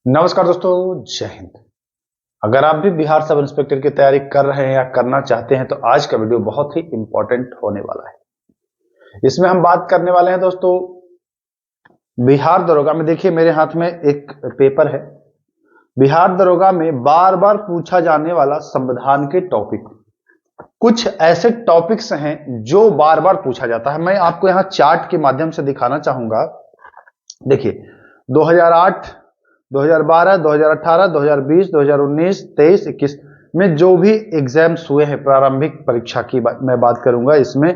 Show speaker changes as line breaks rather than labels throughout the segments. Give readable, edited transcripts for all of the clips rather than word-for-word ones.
नमस्कार दोस्तों, जय हिंद। अगर आप भी बिहार सब इंस्पेक्टर की तैयारी कर रहे हैं या करना चाहते हैं तो आज का वीडियो बहुत ही इंपॉर्टेंट होने वाला है। इसमें हम बात करने वाले हैं दोस्तों बिहार दरोगा में। देखिए मेरे हाथ में एक पेपर है। बिहार दरोगा में बार बार पूछा जाने वाला संविधान के टॉपिक, कुछ ऐसे टॉपिक्स हैं जो बार बार पूछा जाता है। मैं आपको यहां चार्ट के माध्यम से दिखाना चाहूंगा। देखिए 2008, 2012, 2018, 2020, 2019, 23, 21 में जो भी एग्जाम्स हुए हैं, प्रारंभिक परीक्षा की मैं बात करूंगा। इसमें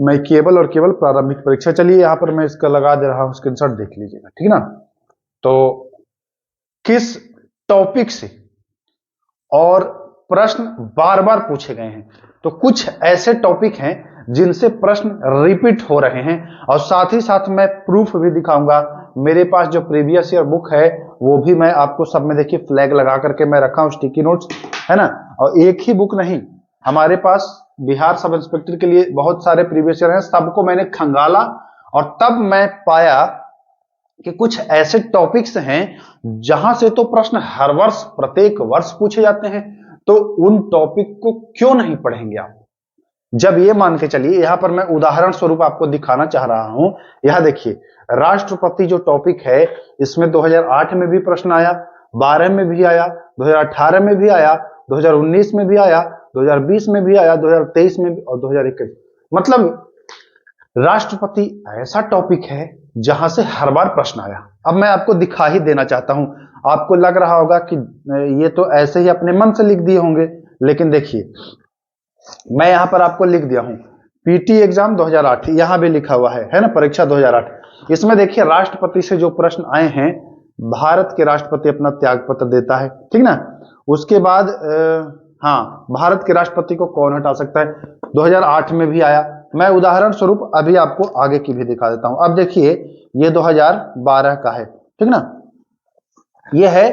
मैं केवल और केवल प्रारंभिक परीक्षा, चलिए यहां पर मैं इसका लगा दे रहा हूं, स्क्रीनशॉट देख लीजिएगा, ठीक ना। तो किस टॉपिक से और प्रश्न बार बार पूछे गए हैं, तो कुछ ऐसे टॉपिक हैं जिनसे प्रश्न रिपीट हो रहे हैं और साथ ही साथ मैं प्रूफ भी दिखाऊंगा। मेरे पास जो प्रीवियस ईयर बुक है वो भी मैं आपको सब में देखिए फ्लैग लगा करके मैं रखा हूं, स्टिकी नोट्स है ना। और एक ही बुक नहीं, हमारे पास बिहार सब इंस्पेक्टर के लिए बहुत सारे प्रीवियस ईयर हैं, सबको मैंने खंगाला और तब मैं पाया कि कुछ ऐसे टॉपिक्स हैं जहां से तो प्रश्न हर वर्ष प्रत्येक वर्ष पूछे जाते हैं, तो उन टॉपिक को क्यों नहीं पढ़ेंगे आप। जब ये मान के चलिए, यहां पर मैं उदाहरण स्वरूप आपको दिखाना चाह रहा हूं। यहां देखिए राष्ट्रपति जो टॉपिक है, इसमें 2008 में भी प्रश्न आया, 12 में भी आया, 2018 में भी आया, 2019 में भी आया, 2020 में भी आया, 2023 में भी और 2021। मतलब राष्ट्रपति ऐसा टॉपिक है जहां से हर बार प्रश्न आया। अब मैं आपको दिखा ही देना चाहता हूं। आपको लग रहा होगा कि ये तो ऐसे ही अपने मन से लिख दिए होंगे, लेकिन देखिए मैं यहां पर आपको लिख दिया हूं पीटी एग्जाम 2008, यहां भी लिखा हुआ है ना, परीक्षा 2008। इसमें देखिए राष्ट्रपति से जो प्रश्न आए हैं, भारत के राष्ट्रपति अपना त्याग पत्र देता है, ठीक ना। उसके बाद हाँ, भारत के राष्ट्रपति को कौन हटा सकता है, 2008 में भी आया। मैं उदाहरण स्वरूप अभी आपको आगे की भी दिखा देता हूं। अब देखिए ये 2012 का है, ठीक ना, ये है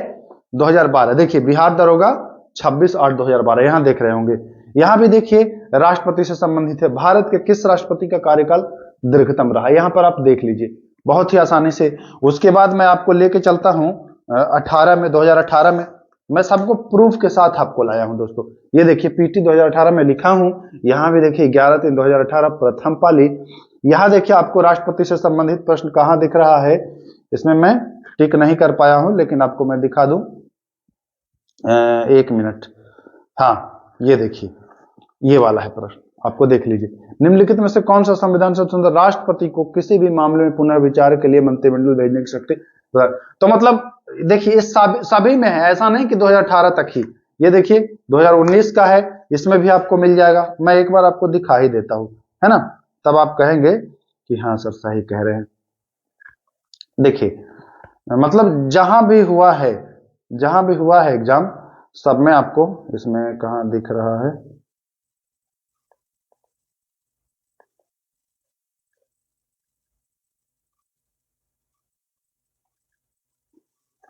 2012। देखिए बिहार दरोगा 26/8/2012, यहां देख रहे होंगे। यहां भी देखिए राष्ट्रपति से संबंधित है, भारत के किस राष्ट्रपति का कार्यकाल दीर्घतम रहा, यहां पर आप देख लीजिए बहुत ही आसानी से। उसके बाद मैं आपको लेके चलता हूं 18 में, 2018 में मैं सबको प्रूफ के साथ आपको लाया हूं दोस्तों। ये देखिए पीटी 2018 में लिखा हूं, यहां भी देखिए 11/3/2018 प्रथम पाली। यहां देखिए आपको राष्ट्रपति से संबंधित प्रश्न कहां दिख रहा है, इसमें मैं टिक नहीं कर पाया हूं, लेकिन आपको मैं दिखा दूं, एक मिनट। हाँ ये देखिए ये वाला है प्रश्न, आपको देख लीजिए। निम्नलिखित में से कौन सा संविधान से स्वतंत्र राष्ट्रपति को किसी भी मामले में पुनः विचार के लिए मंत्रिमंडल भेजने की शक्ति। तो मतलब देखिए ये सभी में है, ऐसा नहीं कि 2018 तक ही। ये देखिए 2019 का है, इसमें भी आपको मिल जाएगा। मैं एक बार आपको दिखा ही देता हूं, है ना, तब आप कहेंगे कि हाँ सर सही कह रहे हैं। देखिए मतलब जहां भी हुआ है, जहां भी हुआ है एग्जाम, सब में आपको, इसमें कहां दिख रहा है,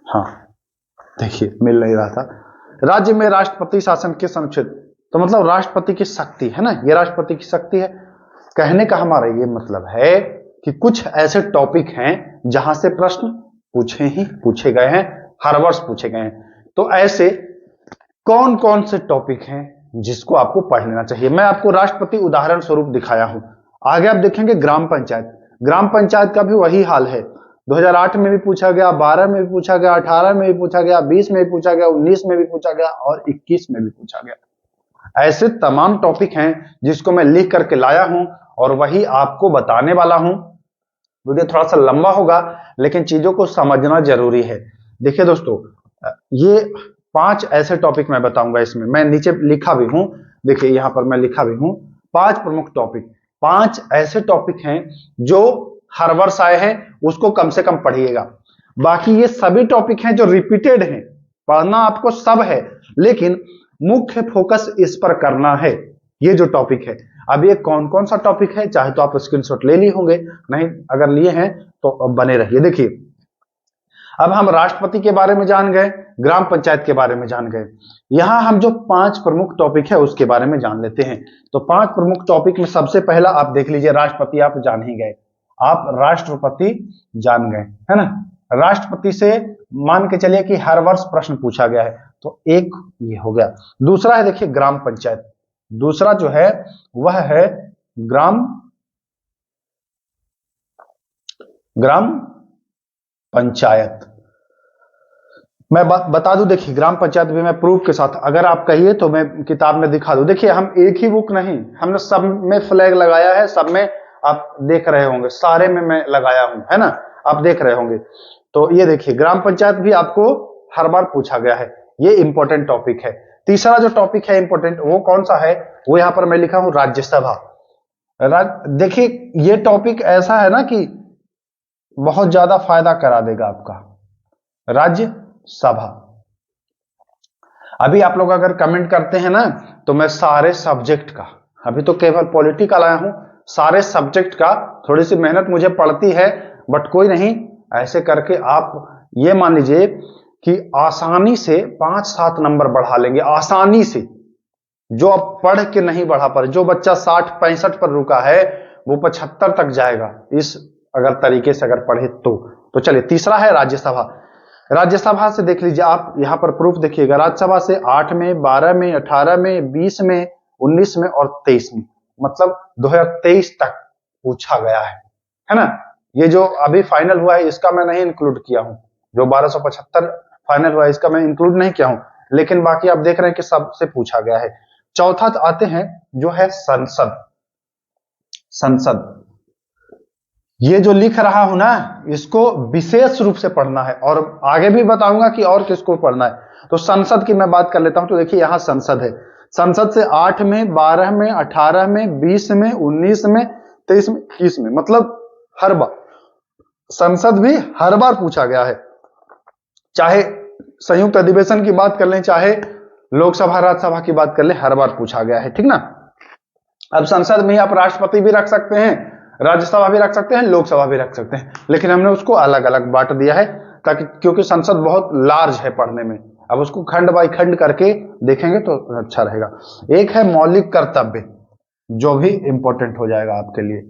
हाँ देखिए मिल नहीं रहा था। राज्य में राष्ट्रपति शासन के अनुच्छेद, तो मतलब राष्ट्रपति की शक्ति है ना, ये राष्ट्रपति की शक्ति है। कहने का हमारा ये मतलब है कि कुछ ऐसे टॉपिक हैं जहां से प्रश्न पूछे गए हैं, हर वर्ष पूछे गए हैं। तो ऐसे कौन कौन से टॉपिक हैं जिसको आपको पढ़ लेना चाहिए, मैं आपको राष्ट्रपति उदाहरण स्वरूप दिखाया हूं। आगे आप देखेंगे ग्राम पंचायत, ग्राम पंचायत का भी वही हाल है। 2008 में भी पूछा गया, 12 में भी पूछा गया, 18 में भी पूछा गया, 20 में भी पूछा गया, 19 में भी पूछा गया और 21 में भी पूछा गया। ऐसे तमाम टॉपिक हैं जिसको मैं लिख करके लाया हूं और वही आपको बताने वाला हूं। वीडियो थोड़ा सा लंबा होगा, लेकिन चीजों को समझना जरूरी है। देखिए दोस्तों, ये 5 ऐसे टॉपिक मैं बताऊंगा, इसमें मैं नीचे लिखा भी हूं, देखिए यहां पर मैं लिखा भी हूं 5 प्रमुख टॉपिक। 5 ऐसे टॉपिक हैं जो हर वर्ष आए हैं, उसको कम से कम पढ़िएगा। बाकी ये सभी टॉपिक हैं जो रिपीटेड हैं, पढ़ना आपको सब है, लेकिन मुख्य फोकस इस पर करना है। ये जो टॉपिक है, अब ये कौन कौन सा टॉपिक है, चाहे तो आप स्क्रीनशॉट ले लिए होंगे, नहीं अगर लिए हैं तो बने रहिए। देखिए अब हम राष्ट्रपति के बारे में जान गए, ग्राम पंचायत के बारे में जान गए, यहां हम जो 5 प्रमुख टॉपिक है उसके बारे में जान लेते हैं। तो 5 प्रमुख टॉपिक में सबसे पहला आप देख लीजिए, राष्ट्रपति आप जान ही गए, आप राष्ट्रपति जान गए, है ना। राष्ट्रपति से मान के चलिए कि हर वर्ष प्रश्न पूछा गया है, तो एक ये हो गया। दूसरा है देखिए ग्राम पंचायत, दूसरा जो है वह है ग्राम पंचायत। मैं बता दूं, देखिए ग्राम पंचायत भी मैं प्रूफ के साथ, अगर आप कहिए तो मैं किताब में दिखा दूं। देखिए हम एक ही बुक नहीं, हमने सब में फ्लैग लगाया है, सब में आप देख रहे होंगे, सारे में मैं लगाया हूं, है ना, आप देख रहे होंगे। तो ये देखिए ग्राम पंचायत भी आपको हर बार पूछा गया है, ये इंपॉर्टेंट टॉपिक है। तीसरा जो टॉपिक है इंपॉर्टेंट, वो कौन सा है, वो यहां पर मैं लिखा हूं राज्यसभा। देखिए ये टॉपिक ऐसा है ना कि बहुत ज्यादा फायदा करा देगा आपका, राज्यसभा। अभी आप लोग अगर कमेंट करते हैं ना, तो मैं सारे सब्जेक्ट का, अभी तो केवल पॉलिटिकल आया हूं, सारे सब्जेक्ट का थोड़ी सी मेहनत मुझे पड़ती है, बट कोई नहीं, ऐसे करके आप ये मान लीजिए कि आसानी से 5-7 नंबर बढ़ा लेंगे, आसानी से। जो आप पढ़ के नहीं बढ़ा पा रहे, जो बच्चा 60-65 पर रुका है, वो 75 तक जाएगा, इस अगर तरीके से अगर पढ़े तो चलिए तीसरा है राज्यसभा। राज्यसभा से देख लीजिए आप, यहां पर प्रूफ देखिएगा, राज्यसभा से 8 में, 12 में, 18 में, 20 में, 19 में और 23 में, मतलब 2023 तक पूछा गया है ना। ये जो अभी फाइनल हुआ है इसका मैं नहीं इंक्लूड किया हूं, जो 1275 फाइनल हुआ है इसका मैं इंक्लूड नहीं किया हूं, लेकिन बाकी आप देख रहे हैं कि सबसे पूछा गया है। चौथा आते हैं जो है संसद। ये जो लिख रहा हूं ना, इसको विशेष रूप से पढ़ना है, और आगे भी बताऊंगा कि और किसको पढ़ना है। तो संसद की मैं बात कर लेता हूं, तो देखिए यहां संसद है, संसद से 8 में, 12 में, 18 में, 20 में, 19 में, 23 में, 21 में, मतलब हर बार संसद भी हर बार पूछा गया है। चाहे संयुक्त अधिवेशन की बात कर लें, चाहे लोकसभा राज्यसभा की बात कर लें, हर बार पूछा गया है, ठीक ना। अब संसद में आप राष्ट्रपति भी रख सकते हैं, राज्यसभा भी रख सकते हैं, लोकसभा भी रख सकते हैं, लेकिन हमने उसको अलग अलग बांट दिया है, ताकि क्योंकि संसद बहुत लार्ज है पढ़ने में, अब उसको खंड बाई खंड करके देखेंगे तो अच्छा रहेगा। एक है मौलिक कर्तव्य, जो भी इंपॉर्टेंट हो जाएगा आपके लिए।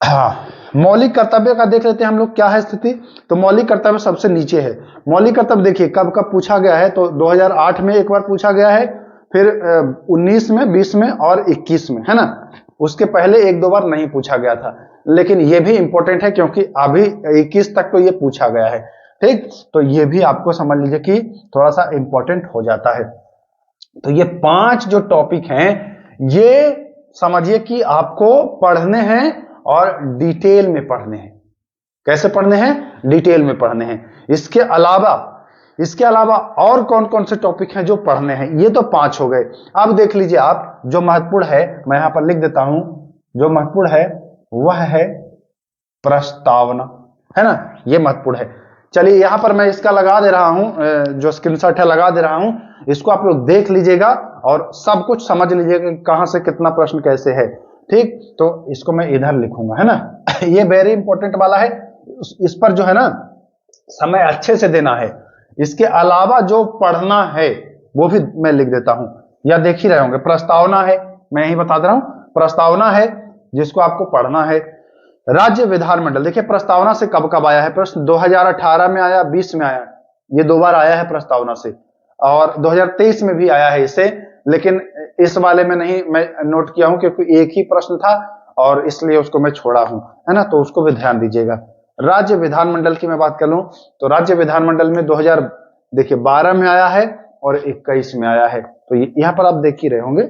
हाँ, मौलिक कर्तव्य का देख लेते हैं हम लोग क्या है स्थिति। तो मौलिक कर्तव्य सबसे नीचे है। मौलिक कर्तव्य देखिए कब कब पूछा गया है, तो 2008 में एक बार पूछा गया है, फिर 19 में, 20 में और 21 में, है ना। उसके पहले 1-2 बार नहीं पूछा गया था, लेकिन ये भी इंपॉर्टेंट है क्योंकि अभी 21 तक तो ये पूछा गया है, ठीक। तो ये भी आपको समझ लीजिए कि थोड़ा सा इंपॉर्टेंट हो जाता है। तो ये 5 जो टॉपिक हैं, ये समझिए कि आपको पढ़ने हैं और डिटेल में पढ़ने हैं। कैसे पढ़ने हैं? डिटेल में पढ़ने हैं। इसके अलावा और कौन कौन से टॉपिक हैं जो पढ़ने हैं? ये तो 5 हो गए। अब देख लीजिए आप, जो महत्वपूर्ण है मैं यहां पर लिख देता हूं, जो महत्वपूर्ण है वह है प्रस्तावना, है ना, ये महत्वपूर्ण है। चलिए यहां पर मैं इसका लगा दे रहा हूं, जो स्क्रीनशॉट है लगा दे रहा हूं, इसको आप लोग देख लीजिएगा और सब कुछ समझ लीजिएगा कि कहां से कितना प्रश्न कैसे है, ठीक। तो इसको मैं इधर लिखूंगा, है ना। ये वेरी इंपॉर्टेंट वाला है, इस पर जो है ना समय अच्छे से देना है। इसके अलावा जो पढ़ना है वो भी मैं लिख देता हूं, या देख ही रहे होंगे, प्रस्तावना है, मैं यही बता दे रहा हूं, प्रस्तावना है जिसको आपको पढ़ना है। राज्य विधानमंडल, देखिए प्रस्तावना से कब कब आया है प्रश्न, 2018 में आया, 20 में आया, ये 2 बार आया है प्रस्तावना से, और 2023 में भी आया है इसे, लेकिन इस वाले में नहीं मैं नोट किया हूं क्योंकि एक ही प्रश्न था और इसलिए उसको मैं छोड़ा हूं, है ना, तो उसको भी ध्यान दीजिएगा। राज्य विधानमंडल की मैं बात कर लूं, तो राज्य विधानमंडल में 2012 में आया है और 21 में आया है, तो यहां पर आप देख ही रहे होंगे।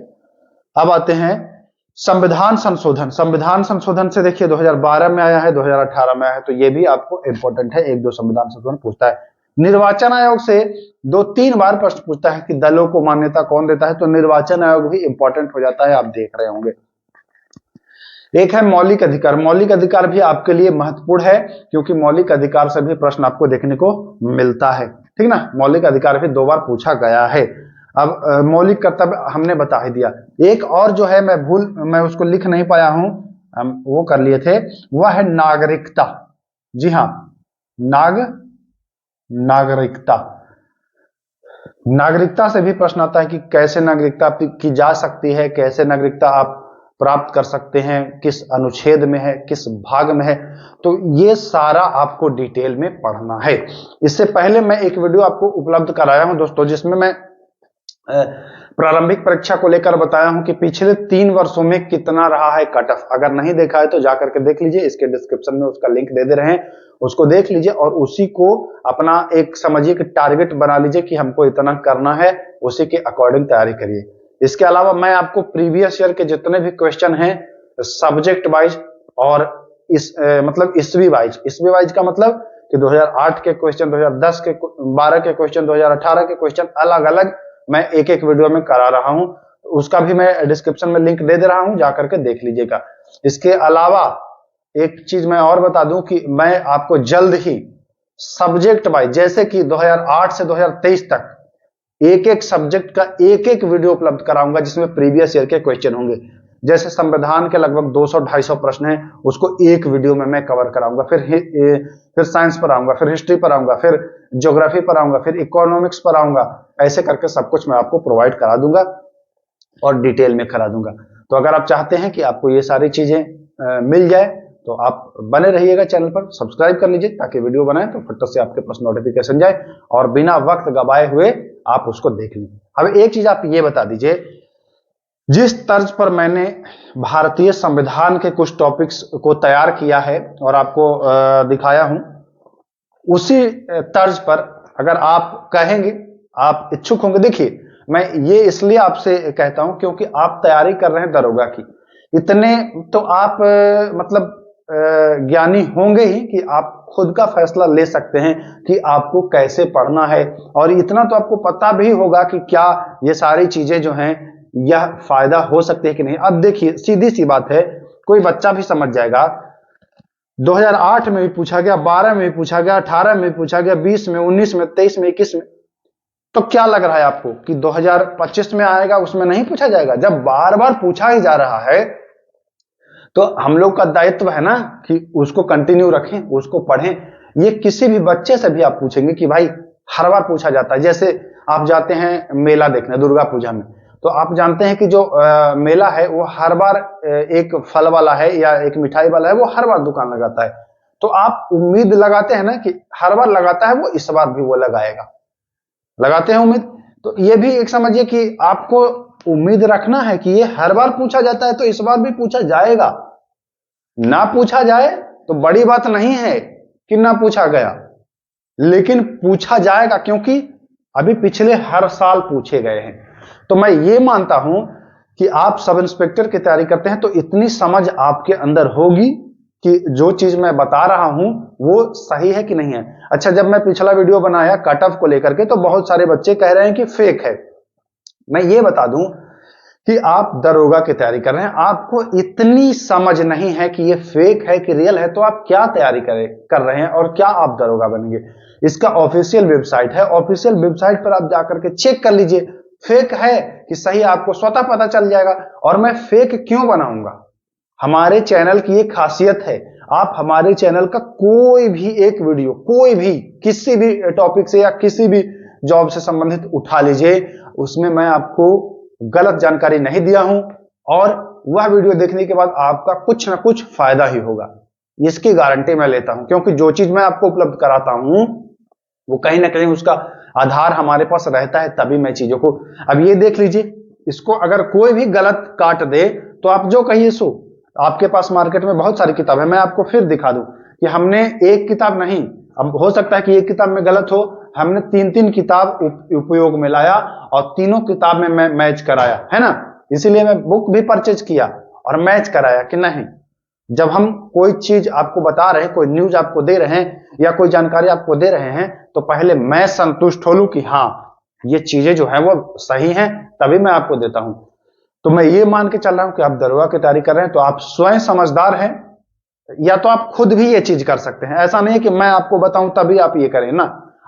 अब आते हैं संविधान संशोधन से देखिए 2012 में आया है, 2018 में आया है, तो ये भी आपको इंपॉर्टेंट है, 1-2 संविधान संशोधन पूछता है। निर्वाचन आयोग से 2-3 बार प्रश्न पूछता है कि दलों को मान्यता कौन देता है, तो निर्वाचन आयोग भी इंपॉर्टेंट हो जाता है, आप देख रहे होंगे। एक है मौलिक अधिकार, मौलिक अधिकार भी आपके लिए महत्वपूर्ण है क्योंकि मौलिक अधिकार से भी प्रश्न आपको देखने को मिलता है, ठीक ना। मौलिक अधिकार भी 2 बार पूछा गया है। अब मौलिक कर्तव्य हमने बता ही दिया। एक और जो है मैं उसको लिख नहीं पाया हूं, हम वो कर लिए थे, वह है नागरिकता। जी हाँ, नागरिकता से भी प्रश्न आता है कि कैसे नागरिकता की जा सकती है, कैसे नागरिकता आप प्राप्त कर सकते हैं, किस अनुच्छेद में है, किस भाग में है, तो ये सारा आपको डिटेल में पढ़ना है। इससे पहले मैं एक वीडियो आपको उपलब्ध कराया हूं दोस्तों, जिसमें मैं प्रारंभिक परीक्षा को लेकर बताया हूं कि पिछले 3 वर्षों में कितना रहा है कट ऑफ। अगर नहीं देखा है तो जाकर के देख लीजिए, इसके डिस्क्रिप्शन में उसका लिंक दे रहे हैं, उसको देख लीजिए और उसी को अपना एक समझिए कि टारगेट बना लीजिए कि हमको इतना करना है, उसी के अकॉर्डिंग तैयारी करिए। इसके अलावा मैं आपको प्रीवियस ईयर के जितने भी क्वेश्चन हैं सब्जेक्ट वाइज और मतलब ईस्वी वाइज का मतलब कि 2008 के क्वेश्चन, 2010 के 12 के क्वेश्चन, 2018 के क्वेश्चन अलग अलग मैं एक एक वीडियो में करा रहा हूं, उसका भी मैं डिस्क्रिप्शन में लिंक दे रहा हूं, जाकर के देख लीजिएगा। इसके अलावा एक चीज मैं और बता दूं कि मैं आपको जल्द ही सब्जेक्ट वाइज, जैसे कि 2008 से 2023 तक एक एक सब्जेक्ट का एक एक वीडियो उपलब्ध कराऊंगा, जिसमें प्रीवियस ईयर के क्वेश्चन होंगे। जैसे संविधान के लगभग 200-250 प्रश्न हैं, उसको एक वीडियो में मैं कवर कराऊंगा। फिर साइंस पर आऊंगा, फिर हिस्ट्री पर आऊंगा, फिर ज्योग्राफी पर आऊंगा, फिर इकोनॉमिक्स पर आऊंगा। ऐसे करके सब कुछ मैं आपको प्रोवाइड करा दूंगा और डिटेल में करा दूंगा। तो अगर आप चाहते हैं कि आपको ये सारी चीजें मिल जाए तो आप बने रहिएगा, चैनल पर सब्सक्राइब कर लीजिए, ताकि वीडियो बनाए तो फट से आपके पास नोटिफिकेशन जाए और बिना वक्त गवाए हुए आप उसको देख लीजिए। अब एक चीज आप ये बता दीजिए, जिस तर्ज पर मैंने भारतीय संविधान के कुछ टॉपिक्स को तैयार किया है और आपको दिखाया हूं, उसी तर्ज पर अगर आप कहेंगे, आप इच्छुक होंगे, देखिए मैं ये इसलिए आपसे कहता हूं क्योंकि आप तैयारी कर रहे हैं दरोगा की, इतने तो आप मतलब ज्ञानी होंगे ही कि आप खुद का फैसला ले सकते हैं कि आपको कैसे पढ़ना है, और इतना तो आपको पता भी होगा कि क्या ये सारी चीजें जो हैं यह फायदा हो सकती है कि नहीं। अब देखिए सीधी सी बात है, कोई बच्चा भी समझ जाएगा, 2008 में भी पूछा गया, 12 में भी पूछा गया, 18 में भी पूछा गया, 20 में, 19 में, 23 में, 21 में, तो क्या लग रहा है आपको कि 2025 में आएगा उसमें नहीं पूछा जाएगा? जब बार बार पूछा ही जा रहा है तो हम लोग का दायित्व है ना कि उसको कंटिन्यू रखें, उसको पढ़ें। ये किसी भी बच्चे से भी आप पूछेंगे कि भाई हर बार पूछा जाता है। जैसे आप जाते हैं मेला देखने दुर्गा पूजा में, तो आप जानते हैं कि जो मेला है वो हर बार एक फल वाला है या एक मिठाई वाला है, वो हर बार दुकान लगाता है। तो आप उम्मीद लगाते हैं ना कि हर बार लगाता है वो, इस बार भी वो लगाएगा, लगाते हैं उम्मीद। तो ये भी एक समझिए कि आपको उम्मीद रखना है कि ये हर बार पूछा जाता है तो इस बार भी पूछा जाएगा। ना पूछा जाए तो बड़ी बात नहीं है कि ना पूछा गया, लेकिन पूछा जाएगा, क्योंकि अभी पिछले हर साल पूछे गए हैं। तो मैं ये मानता हूं कि आप सब इंस्पेक्टर की तैयारी करते हैं तो इतनी समझ आपके अंदर होगी कि जो चीज मैं बता रहा हूं वो सही है कि नहीं है। अच्छा, जब मैं पिछला वीडियो बनाया कट ऑफ को लेकर के तो बहुत सारे बच्चे कह रहे हैं कि फेक है। मैं ये बता दूं कि आप दरोगा की तैयारी कर रहे हैं, आपको इतनी समझ नहीं है कि ये फेक है कि रियल है, तो आप क्या तैयारी कर रहे हैं और क्या आप दरोगा बनेंगे। इसका ऑफिशियल वेबसाइट है, ऑफिशियल वेबसाइट पर आप जाकर के चेक कर लीजिए, फेक है कि सही, आपको स्वतः पता चल जाएगा। और मैं फेक क्यों बनाऊंगा? हमारे चैनल की एक खासियत है, आप हमारे चैनल का कोई भी एक वीडियो, कोई भी किसी भी टॉपिक से या किसी भी जॉब से संबंधित उठा लीजिए, उसमें मैं आपको गलत जानकारी नहीं दिया हूं, और वह वीडियो देखने के बाद आपका कुछ ना कुछ फायदा ही होगा, इसकी गारंटी मैं लेता हूं। क्योंकि जो चीज मैं आपको उपलब्ध कराता हूं वो कहीं ना कहीं उसका आधार हमारे पास रहता है, तभी मैं चीजों को। अब ये देख लीजिए, इसको अगर कोई भी गलत काट दे तो आप जो कहिए सो। आपके पास मार्केट में बहुत सारी किताब है, मैं आपको फिर दिखा दूं कि हमने एक किताब नहीं, अब हो सकता है कि एक किताब में गलत हो, हमने 3-3 किताब उपयोग में लाया और तीनों किताब में मैं मैच कराया, है ना। इसीलिए मैं बुक भी परचेज किया और मैच कराया कि नहीं, जब हम कोई चीज आपको बता रहे हैं, कोई न्यूज आपको दे रहे हैं या कोई जानकारी आपको दे रहे हैं, तो पहले मैं संतुष्ट हो लूं कि हाँ ये चीजें जो है वो सही हैं, तभी मैं आपको देता हूं। तो मैं ये मान के चल रहा हूं कि आप दरोगा की तैयारी कर रहे हैं तो आप स्वयं समझदार हैं, या तो आप खुद भी ये चीज कर सकते हैं। ऐसा नहीं कि मैं आपको बताऊं तभी आप ये करें ना,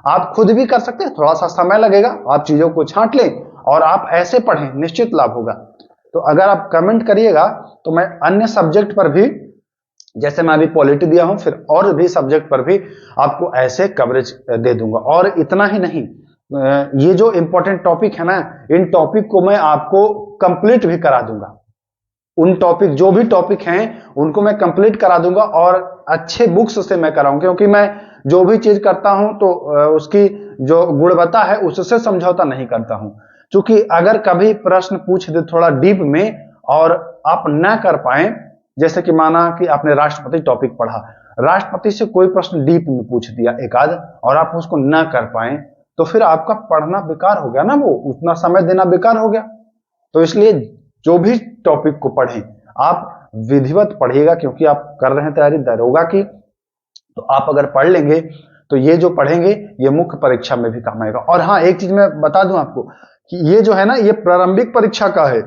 आप खुद भी कर सकते हैं। थोड़ा सा समय लगेगा, आप चीजों को छांट लें और आप ऐसे पढ़ें, निश्चित लाभ होगा। तो अगर आप कमेंट करिएगा तो मैं अन्य सब्जेक्ट पर भी, जैसे मैं अभी पॉलिटी दिया हूं, फिर और भी सब्जेक्ट पर भी आपको ऐसे कवरेज दे दूंगा। और इतना ही नहीं, ये जो इंपॉर्टेंट टॉपिक है ना, इन टॉपिक को मैं आपको कंप्लीट भी करा दूंगा। उन टॉपिक, जो भी टॉपिक हैं उनको मैं कंप्लीट करा दूंगा और अच्छे बुक्स से मैं कराऊंगा, क्योंकि मैं जो भी चीज करता हूं तो उसकी जो गुणवत्ता है उससे समझौता नहीं करता हूं। क्योंकि अगर कभी प्रश्न पूछ दे थोड़ा डीप में और आप ना कर पाए, जैसे कि माना कि आपने राष्ट्रपति टॉपिक पढ़ा, राष्ट्रपति से कोई प्रश्न डीप में पूछ दिया एक आध और आप उसको ना कर पाए, तो फिर आपका पढ़ना बेकार हो गया ना, वो उतना समय देना बेकार हो गया। तो इसलिए जो भी टॉपिक को पढ़ें आप विधिवत पढ़िएगा, क्योंकि आप कर रहे हैं तैयारी दरोगा की, तो आप अगर पढ़ लेंगे तो ये जो पढ़ेंगे ये मुख्य परीक्षा में भी काम आएगा। और हाँ, एक चीज मैं बता दूं आपको कि ये जो है ना, ये प्रारंभिक परीक्षा का है,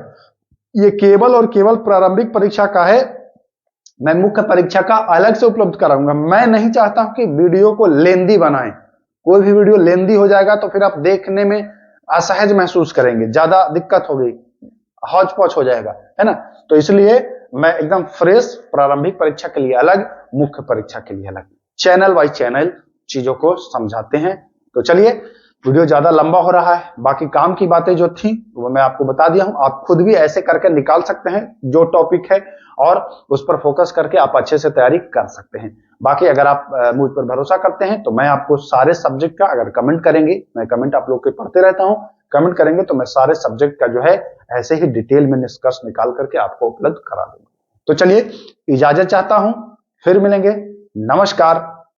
ये केवल और केवल प्रारंभिक परीक्षा का है। मैं मुख्य परीक्षा का अलग से उपलब्ध कराऊंगा। मैं नहीं चाहता हूं कि वीडियो को लेंदी बनाएं। कोई भी वीडियो लेंदी हो जाएगा तो फिर आप देखने में असहज महसूस करेंगे, ज्यादा दिक्कत होगी, हौच पौच हो जाएगा, है ना। तो इसलिए मैं एकदम फ्रेश, प्रारंभिक परीक्षा के लिए अलग, मुख्य परीक्षा के लिए अलग, चैनल वाइज चैनल चीजों को समझाते हैं। तो चलिए, वीडियो ज्यादा लंबा हो रहा है, बाकी काम की बातें जो थी वो मैं आपको बता दिया हूं। आप खुद भी ऐसे करके निकाल सकते हैं जो टॉपिक है और उस पर फोकस करके आप अच्छे से तैयारी कर सकते हैं। बाकी अगर आप मुझ पर भरोसा करते हैं तो मैं आपको सारे सब्जेक्ट का, अगर कमेंट करेंगे, मैं कमेंट आप लोग के पढ़ते रहता हूं, कमेंट करेंगे तो मैं सारे सब्जेक्ट का जो है ऐसे ही डिटेल में निष्कर्ष निकाल करके आपको उपलब्ध करा दूंगा। तो चलिए, इजाजत चाहता हूं, फिर मिलेंगे, नमस्कार।